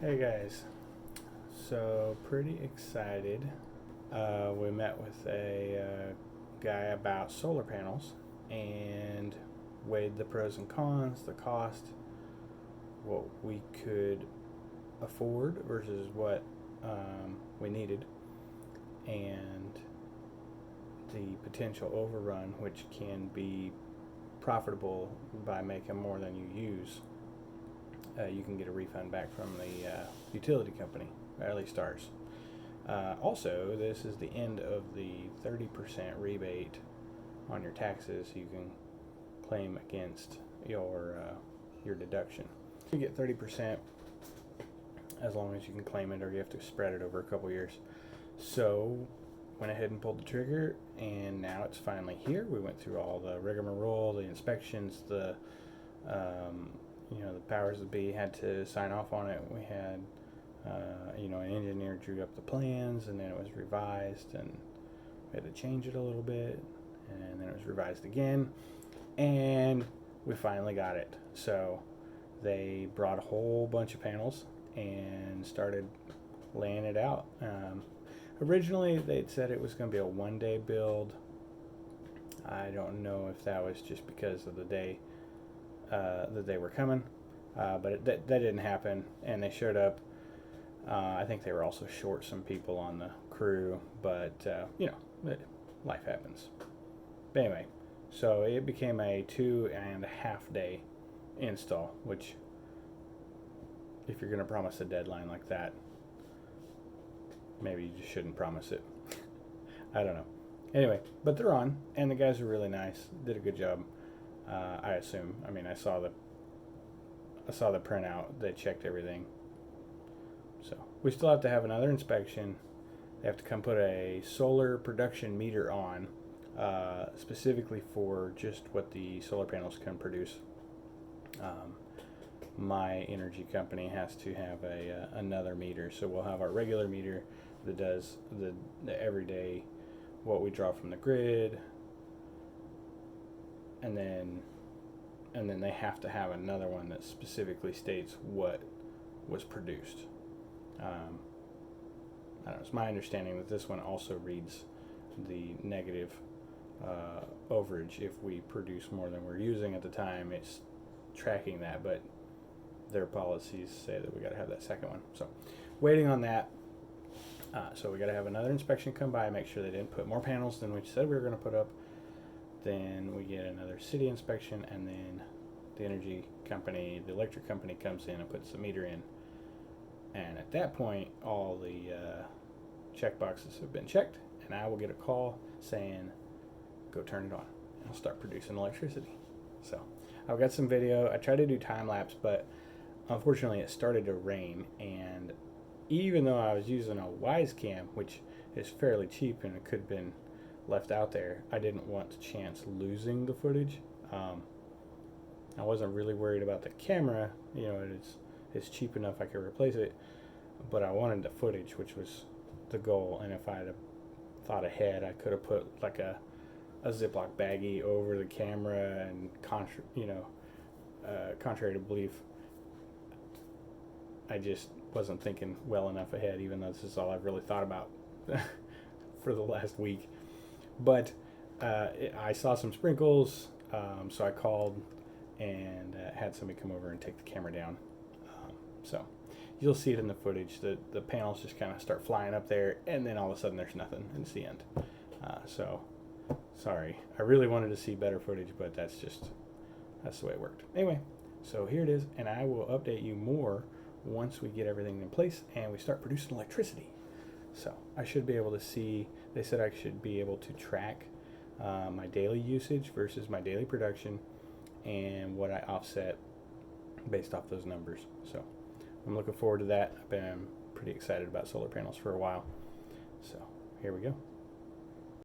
Hey guys, so pretty excited. We met with a guy about solar panels and weighed the pros and cons, the cost, what we could afford versus what we needed, and the potential overrun, which can be profitable by making more than you use. You can get a refund back from the utility company, or at least ours. Also, this is the end of the 30% rebate on your taxes you can claim against your deduction. You get 30% as long as you can claim it, or you have to spread it over a couple years. So went ahead and pulled the trigger, and now it's finally here. We went through all the rigmarole, the inspections, the powers that be had to sign off on it. We had an engineer drew up the plans, and then it was revised, and we had to change it a little bit, and then it was revised again, and we finally got it. So they brought a whole bunch of panels and started laying it out. Originally, they'd said it was going to be a one-day build. I don't know if that was just because of the day that they were coming, but that didn't happen, and they showed up. I think they were also short some people on the crew, but life happens. But anyway, so it became a 2.5 day install, which, if you're going to promise a deadline like that, maybe you just shouldn't promise it. I don't know. Anyway, but they're on, and the guys are really nice. Did a good job. I assume. I mean, I saw the printout. They checked everything. So we still have to have another inspection. They have to come put a solar production meter on, specifically for just what the solar panels can produce. My energy company has to have another meter, so we'll have our regular meter that does the everyday, what we draw from the grid, and then they have to have another one that specifically states what was produced. I don't know. It's my understanding that this one also reads the negative overage. If we produce more than we're using at the time, it's tracking that, but their policies say that we got to have that second one. So waiting on that. So we got to have another inspection come by, make sure they didn't put more panels than we said we were going to put up. Then we get another city inspection, and then the energy company, the electric company, comes in and puts the meter in. And at that point, all the check boxes have been checked, and I will get a call saying, go turn it on, and I'll start producing electricity. So I've got some video. I tried to do time-lapse, but unfortunately it started to rain, and even though I was using a Wise Cam, which is fairly cheap and it could have been left out there, I didn't want to chance losing the footage. I wasn't really worried about the camera. It's cheap enough I could replace it, but I wanted the footage, which was the goal. And if I had thought ahead, I could have put like a Ziploc baggie over the camera, and contrary to belief, I just wasn't thinking well enough ahead, even though this is all I've really thought about for the last week. But I saw some sprinkles, so I called and had somebody come over and take the camera down. So you'll see it in the footage. The panels just kind of start flying up there, and then all of a sudden there's nothing, and it's the end. So sorry. I really wanted to see better footage, but that's the way it worked. Anyway, so here it is, and I will update you more once we get everything in place and we start producing electricity. So I should be able to see, they said I should be able to track my daily usage versus my daily production, and what I offset based off those numbers. So I'm looking forward to that. I've been pretty excited about solar panels for a while. So here we go.